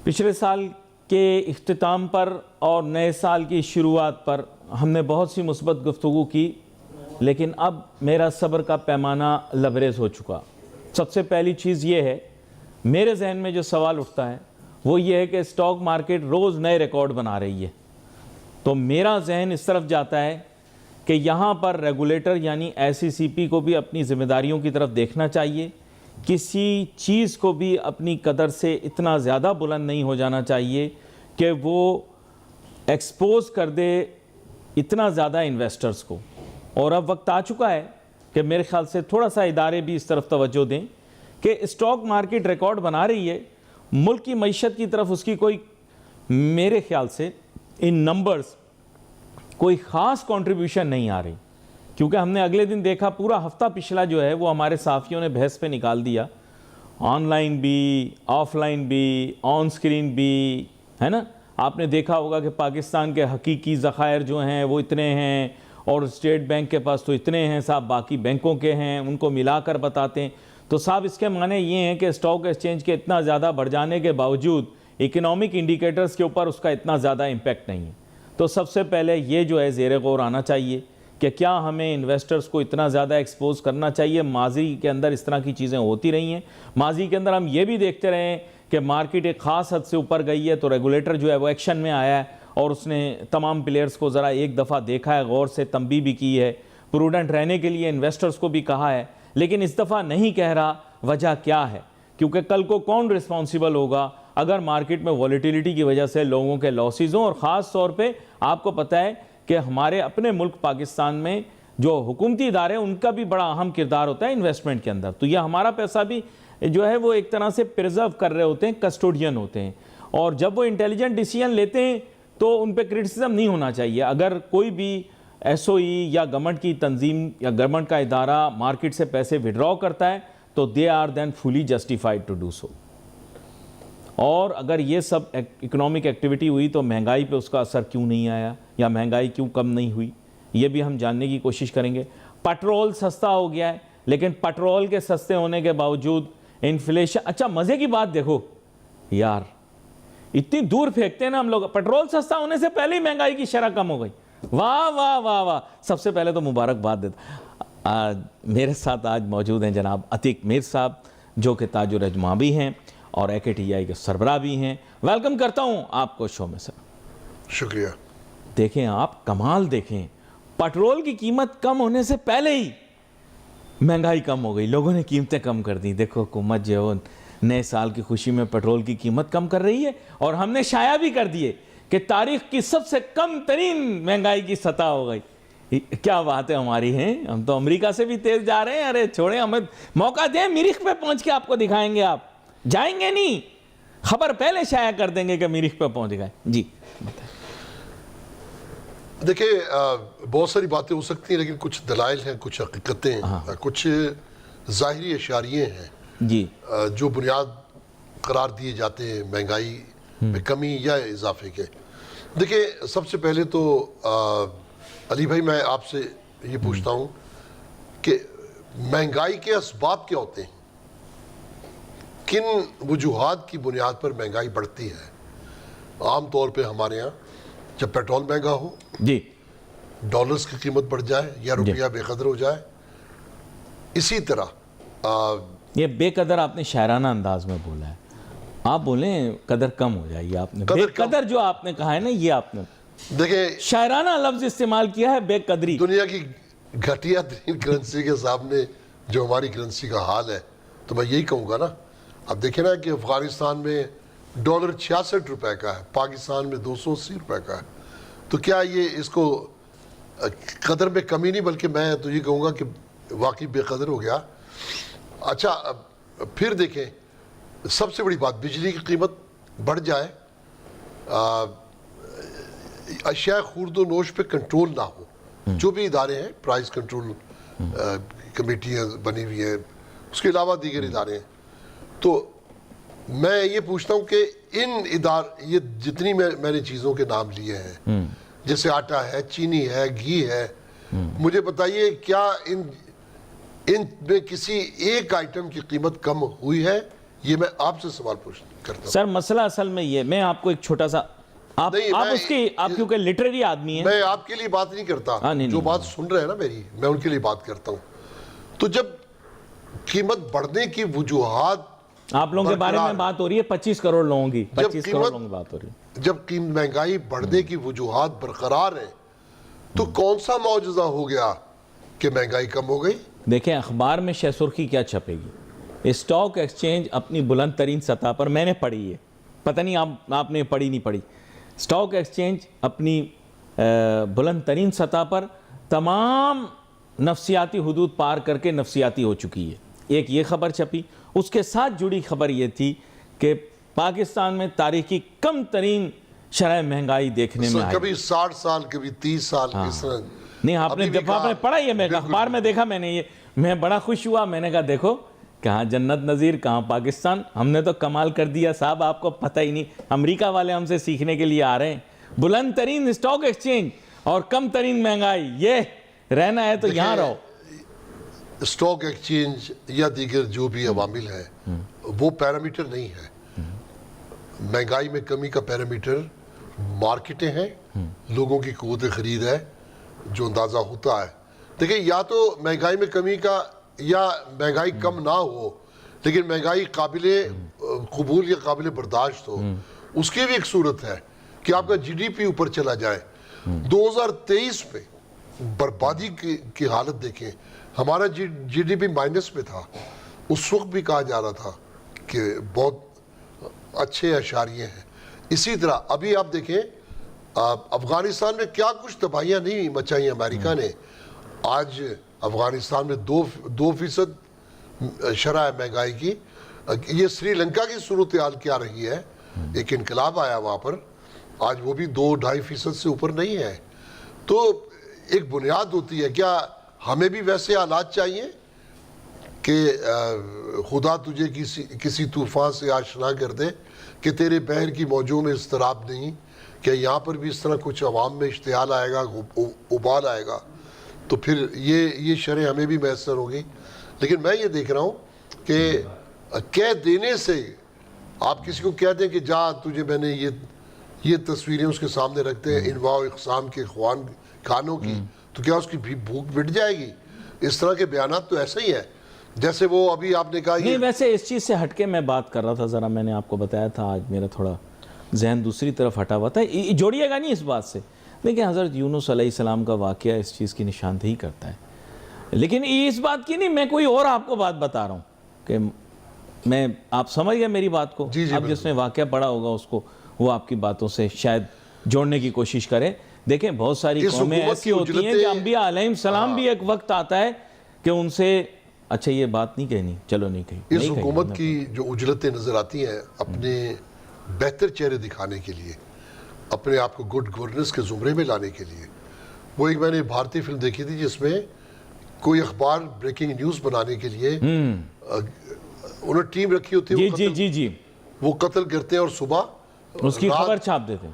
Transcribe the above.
پچھلے سال کے اختتام پر اور نئے سال کی شروعات پر ہم نے بہت سی مثبت گفتگو کی، لیکن اب میرا صبر کا پیمانہ لبریز ہو چکا۔ سب سے پہلی چیز یہ ہے، میرے ذہن میں جو سوال اٹھتا ہے وہ یہ ہے کہ اسٹاک مارکیٹ روز نئے ریکارڈ بنا رہی ہے، تو میرا ذہن اس طرف جاتا ہے کہ یہاں پر ریگولیٹر یعنی SECP کو بھی اپنی ذمہ داریوں کی طرف دیکھنا چاہیے۔ کسی چیز کو بھی اپنی قدر سے اتنا زیادہ بلند نہیں ہو جانا چاہیے کہ وہ ایکسپوز کر دے اتنا زیادہ انویسٹرز کو۔ اور اب وقت آ چکا ہے کہ میرے خیال سے تھوڑا سا ادارے بھی اس طرف توجہ دیں کہ اسٹاک مارکیٹ ریکارڈ بنا رہی ہے، ملک کی معیشت کی طرف اس کی کوئی میرے خیال سے ان نمبرز کوئی خاص کنٹریبیوشن نہیں آ رہی، کیونکہ ہم نے اگلے دن دیکھا پورا ہفتہ پچھلا جو ہے وہ ہمارے صحافیوں نے بحث پہ نکال دیا، آن لائن بھی، آف لائن بھی، آن سکرین بھی، ہے نا۔ آپ نے دیکھا ہوگا کہ پاکستان کے حقیقی ذخائر جو ہیں وہ اتنے ہیں اور اسٹیٹ بینک کے پاس تو اتنے ہیں صاحب، باقی بینکوں کے ہیں، ان کو ملا کر بتاتے ہیں۔ تو صاحب اس کے معنی یہ ہیں کہ اسٹاک ایکسچینج کے اتنا زیادہ بڑھ جانے کے باوجود اکنامک انڈیکیٹرز کے اوپر اس کا اتنا زیادہ امپیکٹ نہیں ہے۔ تو سب سے پہلے یہ جو ہے زیر غور آنا چاہیے کہ کیا ہمیں انویسٹرز کو اتنا زیادہ ایکسپوز کرنا چاہیے۔ ماضی کے اندر اس طرح کی چیزیں ہوتی رہی ہیں، ماضی کے اندر ہم یہ بھی دیکھتے رہے ہیں کہ مارکیٹ ایک خاص حد سے اوپر گئی ہے تو ریگولیٹر جو ہے وہ ایکشن میں آیا ہے اور اس نے تمام پلیئرز کو ذرا ایک دفعہ دیکھا ہے، غور سے تنبیہ بھی کی ہے، پروڈنٹ رہنے کے لیے انویسٹرز کو بھی کہا ہے، لیکن اس دفعہ نہیں کہہ رہا۔ وجہ کیا ہے؟ کیونکہ کل کو کون رسپانسیبل ہوگا اگر مارکیٹ میں والیٹیلیٹی کی وجہ سے لوگوں کے لاسز ہوں؟ اور خاص طور پہ آپ کو پتہ ہے کہ ہمارے اپنے ملک پاکستان میں جو حکومتی ادارے ان کا بھی بڑا اہم کردار ہوتا ہے انویسٹمنٹ کے اندر، تو یہ ہمارا پیسہ بھی جو ہے وہ ایک طرح سے پریزرو کر رہے ہوتے ہیں، کسٹوڈین ہوتے ہیں، اور جب وہ انٹیلیجنٹ ڈیسیژن لیتے ہیں تو ان پہ کرٹیسزم نہیں ہونا چاہیے۔ اگر کوئی بھی SOE یا گورنمنٹ کی تنظیم یا گورنمنٹ کا ادارہ مارکیٹ سے پیسے وڈرا کرتا ہے تو they are then fully justified to do so. اور اگر یہ سب اکنامک ایکٹیویٹی ہوئی تو مہنگائی پہ اس کا اثر کیوں نہیں آیا یا مہنگائی کیوں کم نہیں ہوئی، یہ بھی ہم جاننے کی کوشش کریں گے۔ پٹرول سستا ہو گیا ہے، لیکن پٹرول کے سستے ہونے کے باوجود انفلیشن، اچھا مزے کی بات دیکھو یار، اتنی دور پھینکتے ہیں نا ہم لوگ، پٹرول سستا ہونے سے پہلے ہی مہنگائی کی شرح کم ہو گئی۔ واہ واہ واہ واہ، سب سے پہلے تو مبارکباد دیتا۔ میرے ساتھ آج موجود ہیں جناب عتیق میر صاحب جو کہ تاج العجماں بھی ہیں اور AKTI کے سربراہ بھی ہیں۔ ویلکم کرتا ہوں آپ کو شو میں سر۔ شکریہ۔ دیکھیں آپ کمال دیکھیں، پٹرول کی قیمت کم ہونے سے پہلے ہی مہنگائی کم ہو گئی، لوگوں نے قیمتیں کم کر دی۔ دیکھو حکومت جو ہے نئے سال کی خوشی میں پٹرول کی قیمت کم کر رہی ہے، اور ہم نے شائع بھی کر دیے کہ تاریخ کی سب سے کم ترین مہنگائی کی سطح ہو گئی۔ کیا بات ہے ہماری ہیں، ہم تو امریکہ سے بھی تیز جا رہے ہیں۔ ارے چھوڑیں، ہمیں موقع دیں، مریخ پہ پہنچ کے آپ کو دکھائیں گے۔ آپ جائیں گے نہیں، خبر پہلے شائع کر دیں گے کہ مریخ پہ پہنچ گئے۔ جی دیکھیں، بہت ساری باتیں ہو سکتی ہیں، لیکن کچھ دلائل ہیں، کچھ حقیقتیں ہیں، کچھ ظاہری اشاریے ہیں جی جو بنیاد قرار دیے جاتے ہیں مہنگائی میں کمی یا اضافے کے۔ دیکھیں، سب سے پہلے تو علی بھائی میں آپ سے یہ پوچھتا ہوں کہ مہنگائی کے اسباب کیا ہوتے ہیں؟ کن وجوہات کی بنیاد پر مہنگائی بڑھتی ہے؟ عام طور پہ ہمارے یہاں جب پیٹرول مہنگا ہو، جی، ڈالرز کی قیمت بڑھ جائے یا روپیہ بے قدر ہو جائے، اسی طرح یہ بے قدر آپ نے شاعرانہ انداز میں بولا ہے، آپ بولیں قدر کم ہو جائے۔ آپ نے بے قدر جو آپ نے کہا ہے نا، یہ آپ نے دیکھیں شاعرانہ لفظ استعمال کیا ہے، بے قدری۔ دنیا کی گھٹیا ترین کرنسی کے سامنے جو ہماری کرنسی کا حال ہے، تو میں یہی کہوں گا نا۔ اب دیکھیں نا کہ افغانستان میں ڈالر 66 روپے کا ہے، پاکستان میں 280 روپے کا ہے، تو کیا یہ اس کو قدر میں کمی نہیں بلکہ میں تو یہ کہوں گا کہ واقعی بے قدر ہو گیا۔ اچھا پھر دیکھیں، سب سے بڑی بات، بجلی کی قیمت بڑھ جائے، اشیاء خورد و نوش پہ کنٹرول نہ ہو، جو بھی ادارے ہیں، پرائز کنٹرول کمیٹیاں بنی ہوئی ہیں، اس کے علاوہ دیگر ادارے ہیں، تو میں یہ پوچھتا ہوں کہ یہ جتنی میں نے چیزوں کے نام لیے ہیں، جیسے آٹا ہے، چینی ہے، گھی ہے، مجھے بتائیے کیا ان میں کسی ایک آئٹم کی قیمت کم ہوئی ہے یہ میں آپ سے سوال کرتا ہوں. سر مسئلہ اصل میں یہ, میں آپ کو ایک چھوٹا سا, آپ اس کی, آپ کیونکہ لٹریری آدمی ہیں, میں آپ کے لیے بات نہیں کرتا, جو بات سن رہے ہیں نا میری, میں ان کے لیے بات کرتا ہوں. تو جب قیمت بڑھنے کی وجوہات, آپ لوگوں کے بارے میں بات ہو رہی ہے 25 کروڑ لوگوں کی, 25 کروڑ لوگوں کی بات ہو رہی ہے, جب مہنگائی بڑھنے کی وجوہات برقرار ہیں, تو کون سا معجزہ ہو گیا کہ مہنگائی کم ہو گئی؟ دیکھیں اخبار میں شہ سرخی کیا چھپے گی, اسٹاک ایکسچینج اپنی بلند ترین سطح پر, میں نے پڑھی ہے, پتہ نہیں آپ نے پڑھی نہیں پڑھی, اسٹاک ایکسچینج اپنی بلند ترین سطح پر تمام نفسیاتی حدود پار کر کے نفسیاتی ہو چکی ہے. ایک یہ خبر چھپی, اس کے ساتھ جڑی خبر یہ تھی کہ پاکستان میں تاریخی کم ترین شرح مہنگائی دیکھنے میں آئی. کبھی 60 سال, کبھی 30 سال, اس طرح. نہیں, آپ نے پڑھا یہ, میں اخبار میں دیکھا, میں نے یہ, میں بڑا خوش ہوا, میں نے کہا دیکھو کہاں جنت نظیر, کہاں پاکستان, ہم نے تو کمال کر دیا صاحب, آپ کو پتہ ہی نہیں, امریکہ والے ہم سے سیکھنے کے لیے آ رہے ہیں. بلند ترین اسٹاک ایکسچینج اور کم ترین مہنگائی, یہ رہنا ہے تو یہاں رہو. اسٹاک ایکسچینج یا دیگر جو بھی عوامل ہیں وہ پیرامیٹر نہیں ہے. مہنگائی میں کمی کا پیرامیٹر مارکیٹیں ہیں, لوگوں کی قوت خرید ہے, جو اندازہ ہوتا ہے. دیکھیں, یا تو مہنگائی میں کمی کا, یا مہنگائی کم نہ ہو لیکن مہنگائی قابل قبول یا قابل برداشت ہو, اس کی بھی ایک صورت ہے کہ آپ کا جی ڈی پی اوپر چلا جائے. 2023 میں بربادی کی حالت دیکھیں, ہمارا جی ڈی پی مائنس میں تھا. اس وقت بھی کہا جا رہا تھا کہ بہت اچھے اشاریے ہیں. اسی طرح ابھی آپ دیکھیں افغانستان میں کیا کچھ تباہیاں نہیں مچائیں امریکہ نے. آج افغانستان میں 2% شرح ہے مہنگائی کی. یہ سری لنکا کی صورتحال کیا رہی ہے, ایک انقلاب آیا وہاں پر, آج وہ بھی 2-2.5% سے اوپر نہیں ہے. تو ایک بنیاد ہوتی ہے, کیا ہمیں بھی ویسے حالات چاہیے کہ خدا تجھے کسی طوفان سے آشنا کر دے کہ تیرے بحر کی موجوں میں اضطراب نہیں, کہ یہاں پر بھی اس طرح کچھ عوام میں اشتعال آئے گا, ابال آئے گا, تو پھر یہ شرح ہمیں بھی میسر ہوگی. لیکن میں یہ دیکھ رہا ہوں کہ کہہ دینے سے, آپ کسی کو کہہ دیں کہ جا تجھے میں نے یہ تصویریں اس کے سامنے رکھتے ہیں انواع و اقسام کے کھانوں کی, تو کیا اس کی بھوک مٹ جائے گی؟ اس طرح کے بیانات تو ایسے ہی ہیں جیسے وہ ابھی آپ نے کہا. نہیں, ویسے اس چیز سے ہٹ کے میں بات کر رہا تھا ذرا, میں نے آپ کو بتایا تھا آج میرا تھوڑا ذہن دوسری طرف ہٹا ہوا تھا. جوڑیے گا نہیں اس بات سے, لیکن حضرت یونس علیہ السلام کا واقعہ اس چیز کی نشاندہی کرتا ہے. لیکن اس بات کی نہیں, میں کوئی اور آپ کو بات بتا رہا ہوں کہ میں, آپ سمجھ گئے میری بات کو. اب جس نے واقعہ پڑھا ہوگا اس کو وہ آپ کی باتوں سے شاید جوڑنے کی کوشش کرے. دیکھیں بہت ساری قومیں ایسی ہوتی ہیں کہ انبیاء علیہ السلام بھی ایک وقت آتا ہے کہ ان سے, اچھا یہ بات نہیں کہنی, چلو نہیں کہی. اس حکومت کی جو اجلتیں نظر آتی ہیں اپنے بہتر چہرے دکھانے کے لیے, اپنے آپ کو گڈ گورننس کے زمرے میں لانے کے لیے, وہ ایک میں نے بھارتی فلم دیکھی تھی جس میں کوئی اخبار بریکنگ نیوز بنانے کے لیے انہوں نے ٹیم رکھی ہوتی ہے, جی وہ قتل کرتے ہیں اور صبح اس کی خبر چھاپ دیتے ہیں.